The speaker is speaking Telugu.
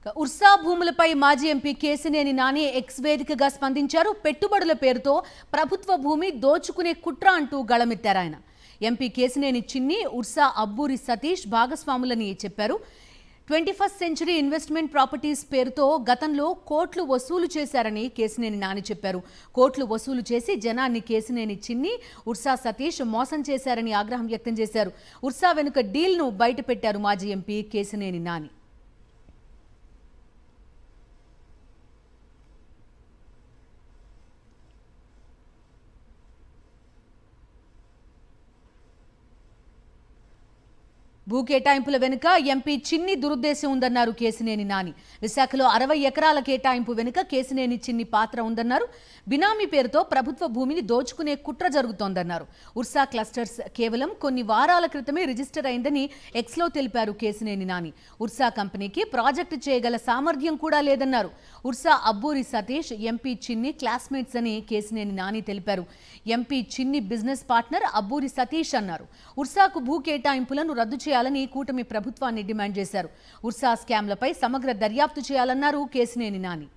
ఉర్సా భూములపై మాజీ ఎంపీ కేసినేని నాని ఎక్స్ వేదికగా స్పందించారు. పెట్టుబడుల పేరుతో ప్రభుత్వ భూమి దోచుకునే కుట్ర అంటూ గళమెత్తారు ఆయన. ఎంపీ కేసినేని చిన్ని, ఉర్సా అబ్బూరి సతీష్ భాగస్వాములని చెప్పారు. 21st సెంచరీ ఇన్వెస్ట్మెంట్ ప్రాపర్టీస్ పేరుతో గతంలో కోట్లు వసూలు చేశారని కేసినేని నాని చెప్పారు. కోట్లు వసూలు చేసి జనాన్ని కేసినేని చిన్ని, ఉర్సా సతీష్ మోసం చేశారని ఆగ్రహం వ్యక్తం చేశారు. ఉర్సా వెనుక డీల్ను బయటపెట్టారు మాజీ ఎంపీ కేసినేని నాని. భూ కేటాయింపుల వెనుక ఎంపీ చిన్ని దురుద్దేశం ఉందన్నారు కేసినేని నాని. విశాఖలో 60 ఎకరాల కేటాయింపు వెనుక కేసినేని చిన్ని పాత్ర ఉందన్నారు. బినామీ పేరుతో ప్రభుత్వ భూమిని దోచుకునే కుట్ర జరుగుతోందన్నారు. ఉర్సా క్లస్టర్స్ కేవలం కొన్ని వారాల క్రితమే రిజిస్టర్ అయిందని ఎక్స్లో తెలిపారు కేసినేని నాని. ఉర్సా కంపెనీకి ప్రాజెక్టు చేయగల సామర్థ్యం కూడా లేదన్నారు. ఉర్సా అబ్బూరి సతీష్, ఎంపీ చిన్ని క్లాస్మేట్స్ అని కేసినేని నాని తెలిపారు. ఎంపీ చిన్ని బిజినెస్ పార్ట్నర్ అబ్బూరి సతీష్ అన్నారు. ఉర్సాకు భూ కేటాయింపులను రద్దు చేయాలని కూటమి ప్రభుత్వాన్ని డిమాండ్ చేశారు. ఉర్సా స్కామ్లపై సమగ్ర దర్యాప్తు చేయాలన్నారు కేసినేని నాని.